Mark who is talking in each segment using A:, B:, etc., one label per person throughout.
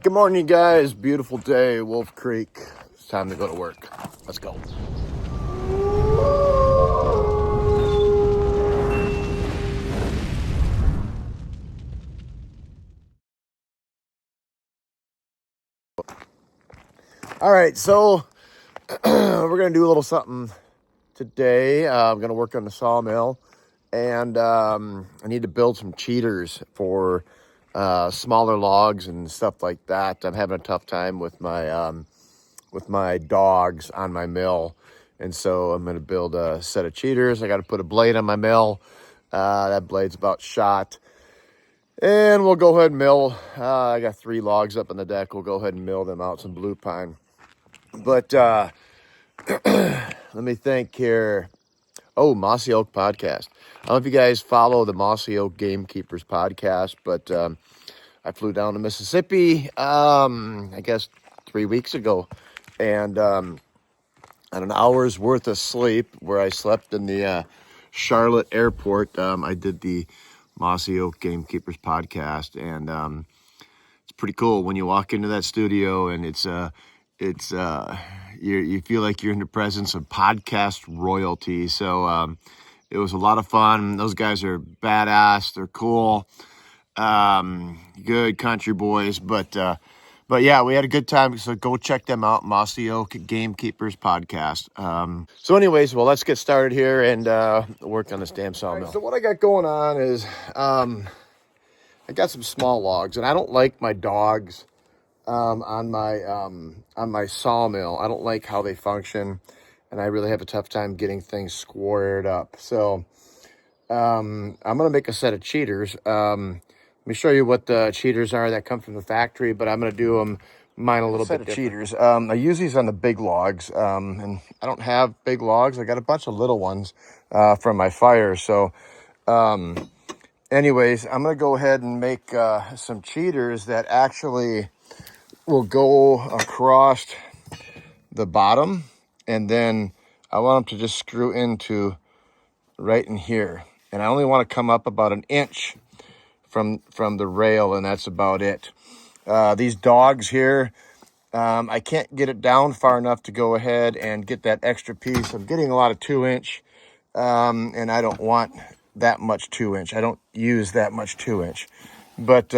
A: Good morning, you guys. Beautiful day, Wolf Creek. It's time to go to work. Let's go. All right, so we're going to do a little something today. I'm going to work on the sawmill, and I need to build some cheaters for smaller logs and stuff like that. I'm having a tough time with my dogs on my mill. And so I'm going to build a set of cheaters. I got to put a blade on my mill. That blade's about shot. And we'll go ahead and mill. I got 3 logs up on the deck. We'll go ahead and mill them out, some blue pine. But let me think here. Oh, Mossy Oak podcast. I don't know if you guys follow the Mossy Oak Gamekeepers podcast, but I flew down to Mississippi, I guess 3 weeks ago. And on an hour's worth of sleep, where I slept in the Charlotte airport, I did the Mossy Oak Gamekeepers podcast, and it's pretty cool when you walk into that studio, and you feel like you're in the presence of podcast royalty. So it was a lot of fun. Those guys are badass. They're cool. Good country boys, but yeah, we had a good time. So go check them out, Mossy Oak Gamekeepers podcast. So anyways, well, let's get started here and work on this damn sawmill. Right, so what I got going on is I got some small logs, and I don't like my dogs on my sawmill. I don't like how they function, and I really have a tough time getting things squared up. So I'm gonna make a set of cheaters. Let me show you what the cheaters are that come from the factory, but I'm gonna do mine a little bit different. Cheaters. I use these on the big logs, and I don't have big logs. I got a bunch of little ones from my fire. So anyways, I'm gonna go ahead and make some cheaters that actually will go across the bottom, and then I want them to just screw into right in here. And I only want to come up about an inch from the rail, and that's about it. These dogs here, I can't get it down far enough to go ahead and get that extra piece. I'm getting a lot of 2-inch, and I don't want that much 2-inch. I don't use that much 2-inch. But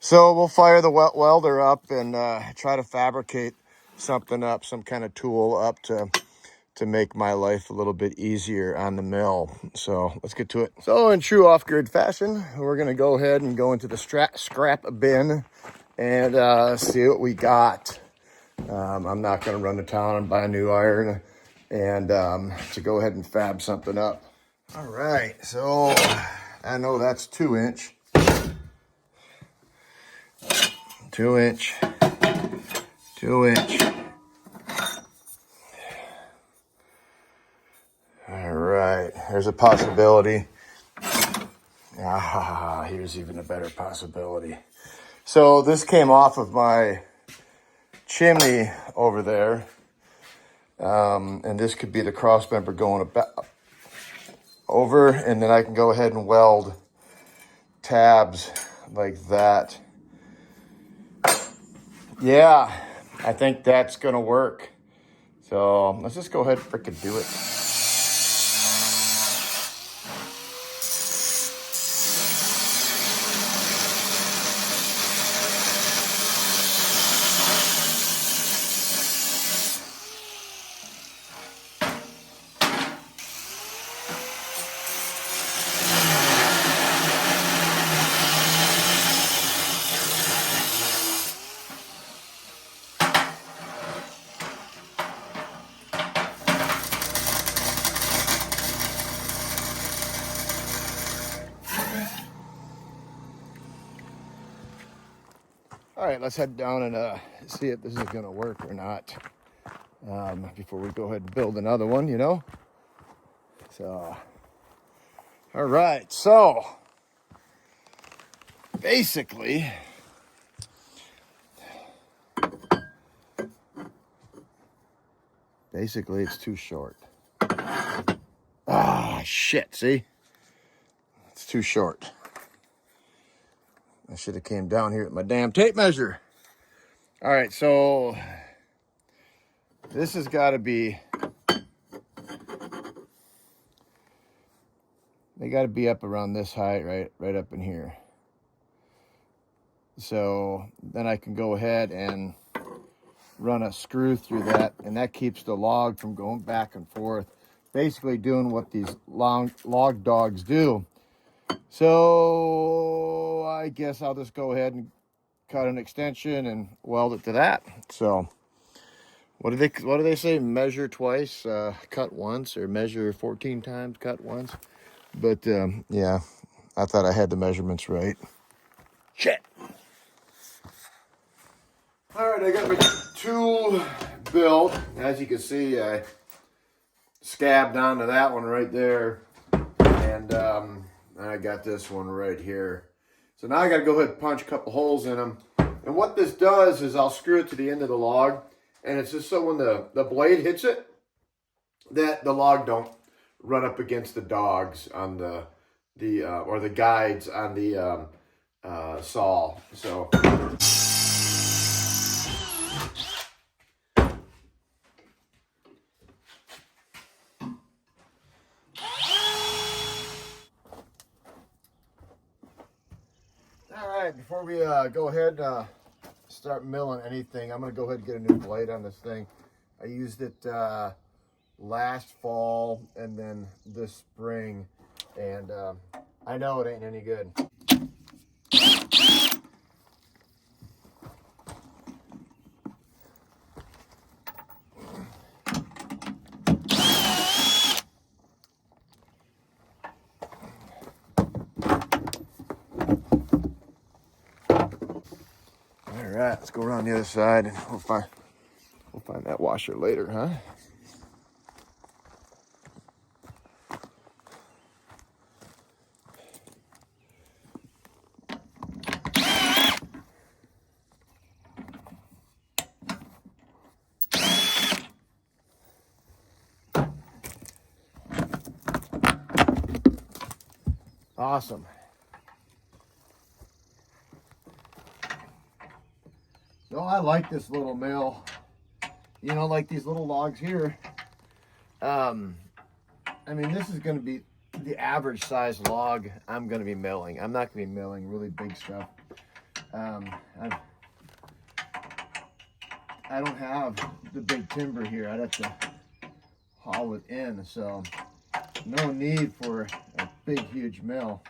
A: so we'll fire the wet welder up and try to fabricate something up, some kind of tool up to make my life a little bit easier on the mill. So let's get to it. So in true off-grid fashion, we're going to go ahead and go into the scrap bin and see what we got. I'm not going to run to town and buy a new iron and to go ahead and fab something up. All right, so I know that's 2-inch. 2-inch. 2-inch. All right, there's a possibility. Here's even a better possibility. So this came off of my chimney over there. And this could be the cross member going over, and then I can go ahead and weld tabs like that. Yeah, I think that's gonna work. So let's just go ahead and freaking do it. All right, let's head down and see if this is gonna work or not before we go ahead and build another one, you know? So, all right, so basically, it's too short. Shit, see? It's too short. I should have came down here with my damn tape measure. All right, so this has got to be, they got to be up around this height, right up in here. So then I can go ahead and run a screw through that, and that keeps the log from going back and forth, basically doing what these long log dogs do. So I guess I'll just go ahead and cut an extension and weld it to that. So what do they say? Measure twice, cut once, or measure 14 times, cut once. But yeah, I thought I had the measurements right. Shit. All right, I got my tool built. As you can see, I scabbed onto that one right there, and I got this one right here. So now I got to go ahead and punch a couple holes in them. And what this does is I'll screw it to the end of the log, and it's just so when the blade hits it, that the log don't run up against the dogs on or the guides on the saw. So. All right, before we go ahead and start milling anything, I'm going to go ahead and get a new blade on this thing. I used it last fall and then this spring, and I know it ain't any good. All right, let's go around the other side, and we'll find that washer later, huh? Awesome. So I like this little mill. You know, like these little logs here. I mean, this is going to be the average size log I'm going to be milling. I'm not going to be milling really big stuff. I don't have the big timber here. I'd have to haul it in, so no need for a big, huge mill.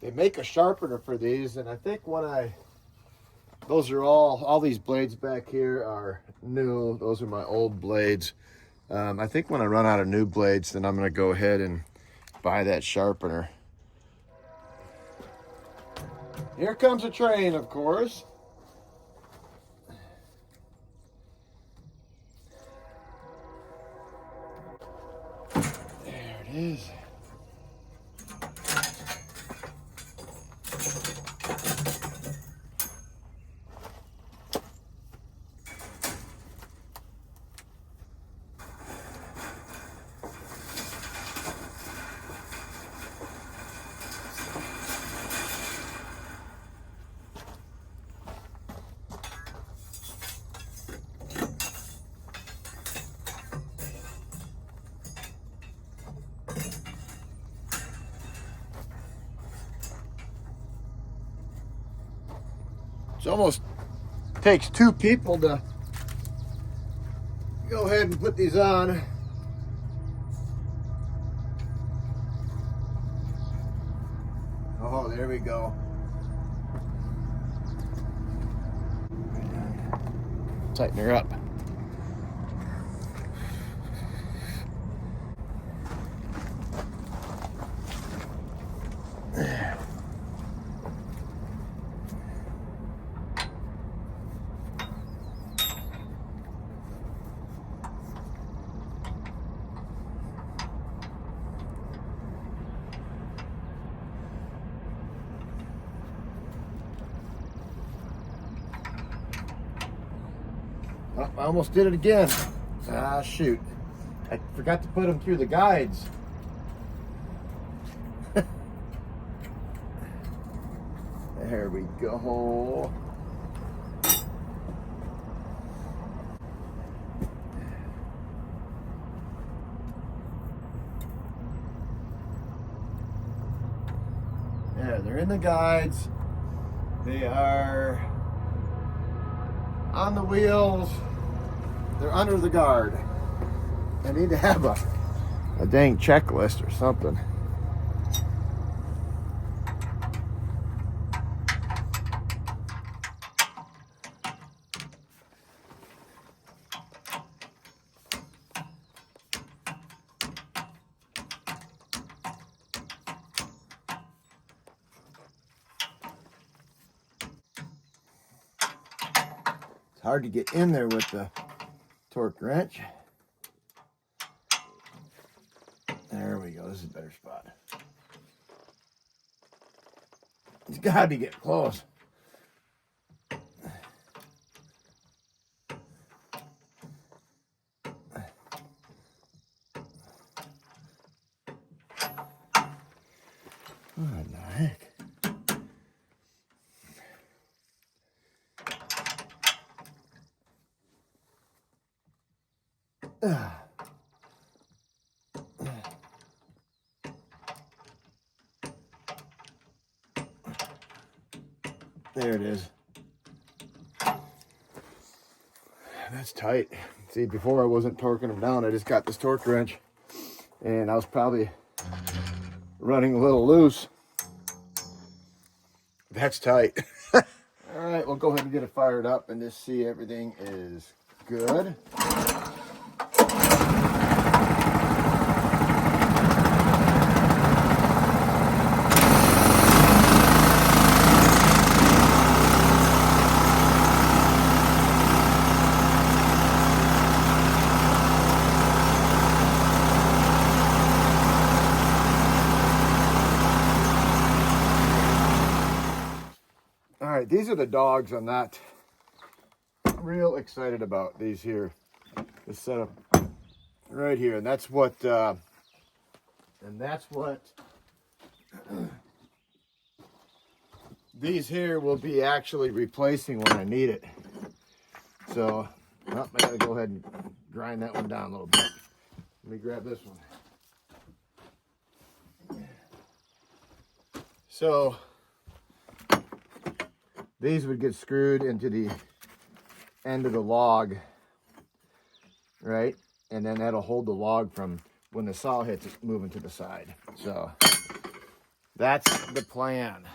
A: They make a sharpener for these, and I think those are all these blades back here are new. Those are my old blades. I think when I run out of new blades, then I'm going to go ahead and buy that sharpener. Here comes a train, of course. There it is. It almost takes two people to go ahead and put these on. Oh, there we go. Tighten her up. Oh, I almost did it again. Ah, shoot. I forgot to put them through the guides. There we go. There, they're in the guides. They are on the wheels. They're under the guard. I need to have a dang checklist or something. It's hard to get in there with the torque wrench. There we go. This is a better spot. It's got to be getting close. What the heck? There it is. That's tight. See, before I wasn't torquing them down. I just got this torque wrench and I was probably running a little loose. That's tight. All right, we'll go ahead and get it fired up and just see everything is good. All right, these are the dogs I'm not real excited about. These here, this setup right here, and that's what these here will be actually replacing when I need it. So, well, I gotta go ahead and grind that one down a little bit. Let me grab this one. So, these would get screwed into the end of the log, right? And then that'll hold the log from when the saw hits it moving to the side. So that's the plan.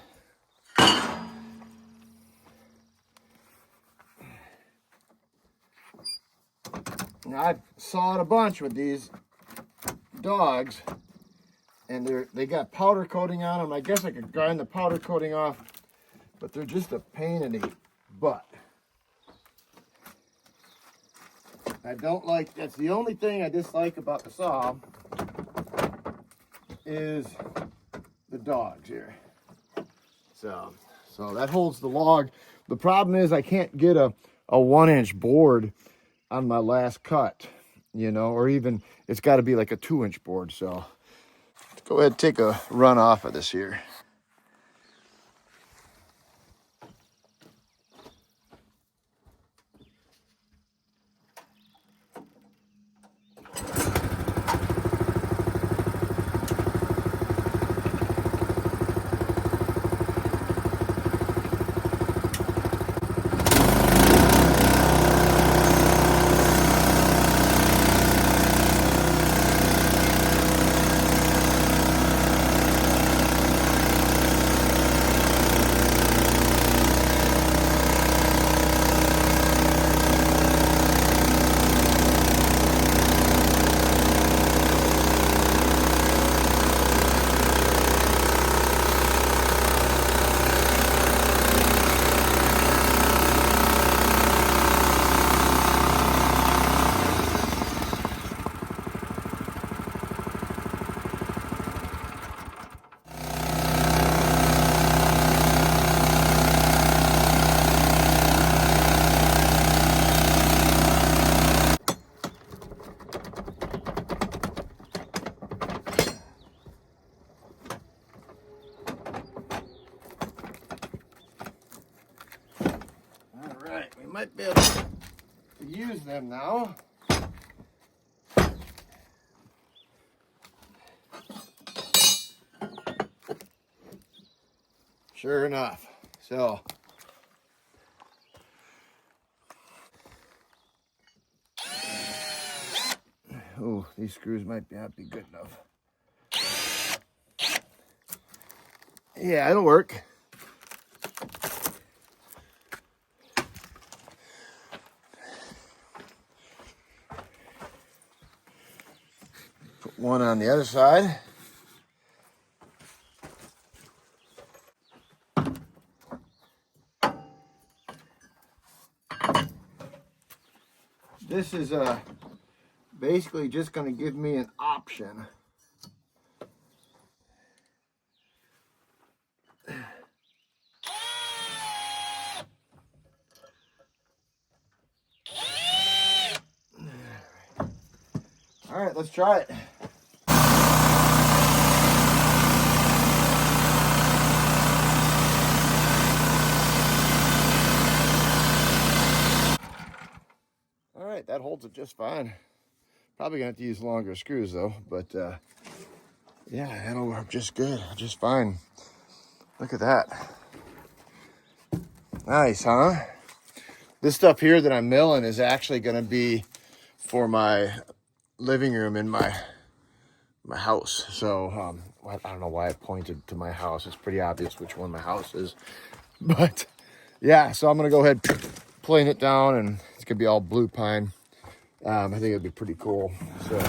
A: Now I've sawed a bunch with these dogs and they got powder coating on them. I guess I could grind the powder coating off, but they're just a pain in the butt. I don't like, that's the only thing I dislike about the saw is the dogs here. So that holds the log. The problem is I can't get a 1-inch board on my last cut, you know, or even it's got to be like a 2-inch board. So let's go ahead and take a run off of this here. might be able to use them now. Sure enough. So oh, these screws might not be good enough. Yeah, it'll work. Put one on the other side. This is basically just going to give me an option. All right, let's try it. All right, that holds it just fine. Probably gonna have to use longer screws though, but yeah, that'll work just good, just fine. Look at that. Nice, huh? This stuff here that I'm milling is actually gonna be for my living room in my house. So I don't know why I pointed to my house. It's pretty obvious which one my house is. But yeah, so I'm gonna go ahead plane it down, and it's gonna be all blue pine. I think it'd be pretty cool. So.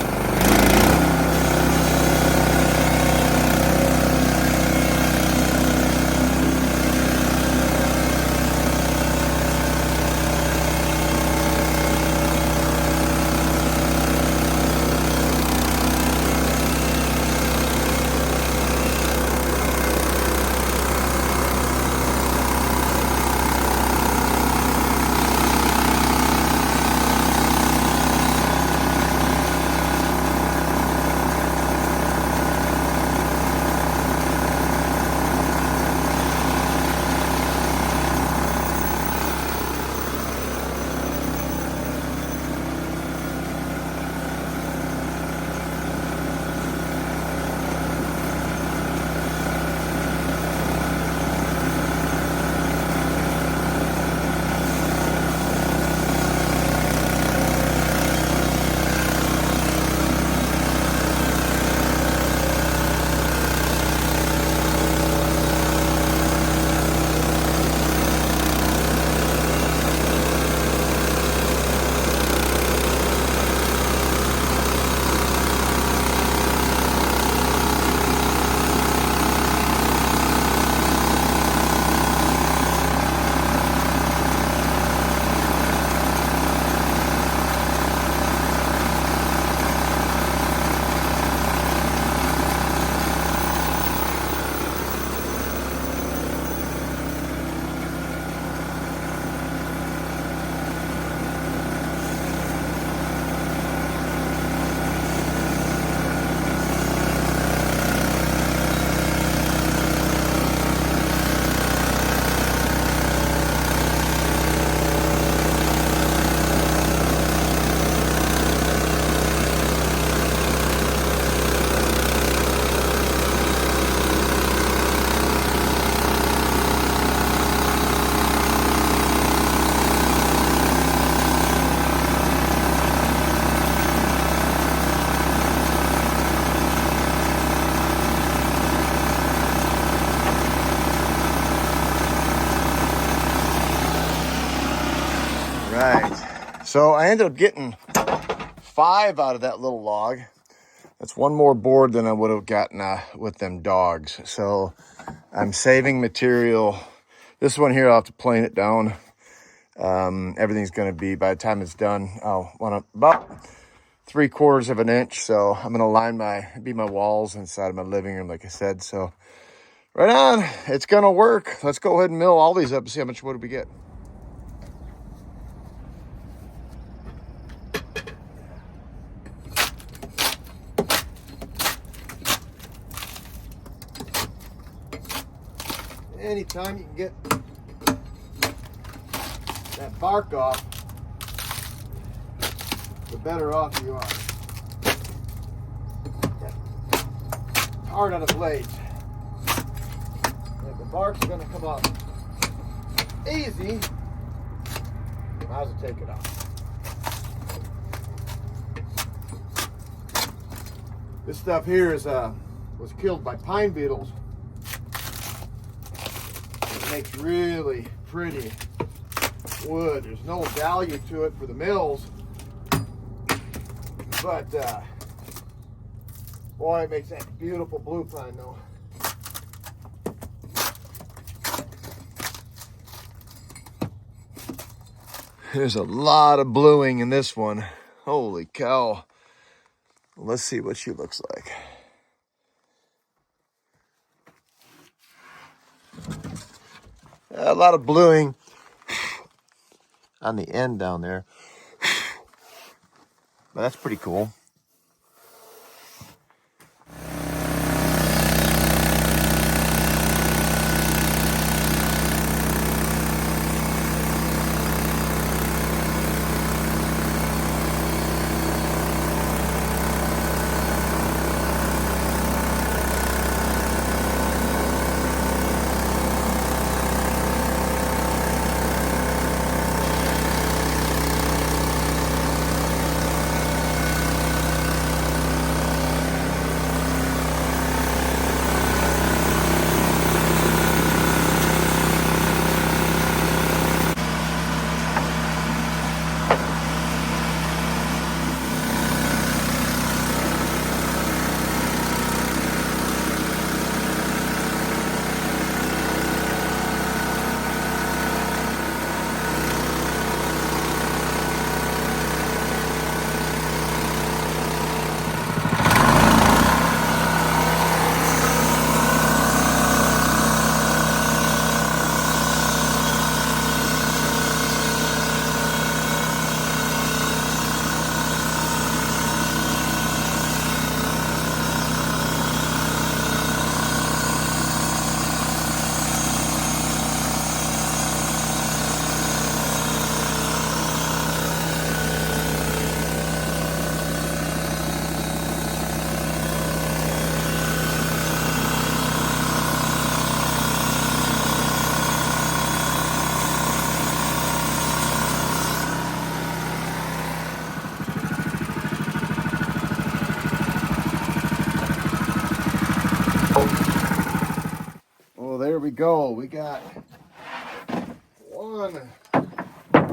A: Right. So I ended up getting 5 out of that little log. That's one more board than I would have gotten with them dogs. So I'm saving material. This one here, I'll have to plane it down. Everything's going to be, by the time it's done, I'll want about 3/4 of an inch. So I'm going to line my walls inside of my living room, like I said. So right on, it's going to work. Let's go ahead and mill all these up and see how much wood we get. Anytime you can get that bark off, the better off you are. Hard on the blades. If the bark's gonna come off easy, might as well take it off. This stuff here is was killed by pine beetles. It makes really pretty wood. There's no value to it for the mills, but boy, it makes that beautiful blue pine though. There's a lot of bluing in this one. Holy cow. Let's see what she looks like. A lot of bluing on the end down there. But that's pretty cool. Well, there we go. We got 1,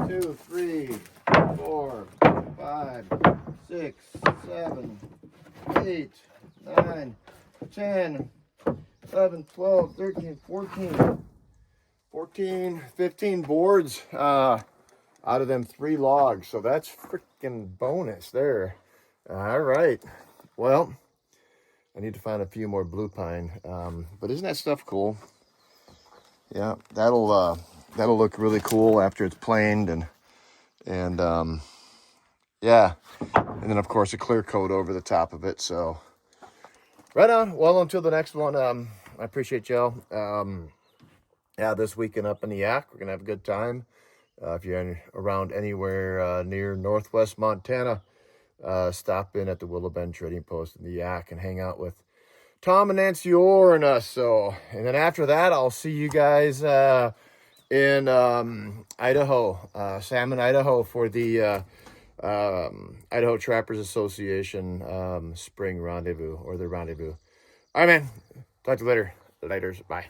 A: 2, 3, 4, 5, 6, 7, 8, 9, 10, 11, 12, 13, 14, 15 boards out of them 3 logs. So that's freaking bonus there. All right. Well, I need to find a few more blue pine. But isn't that stuff cool? Yeah, that'll look really cool after it's planed and yeah. And then of course a clear coat over the top of it. So right on. Well, until the next one, I appreciate y'all. Yeah, this weekend up in the Yak, we're gonna have a good time. If you're around anywhere near Northwest Montana, stop in at the Willow Bend Trading Post in the Yak and hang out with Tom and Nancy Orr and us. So, and then after that, I'll see you guys in Idaho, Salmon, Idaho, for the Idaho Trappers Association spring rendezvous, or the rendezvous. All right, man. Talk to you later. Laters. Bye.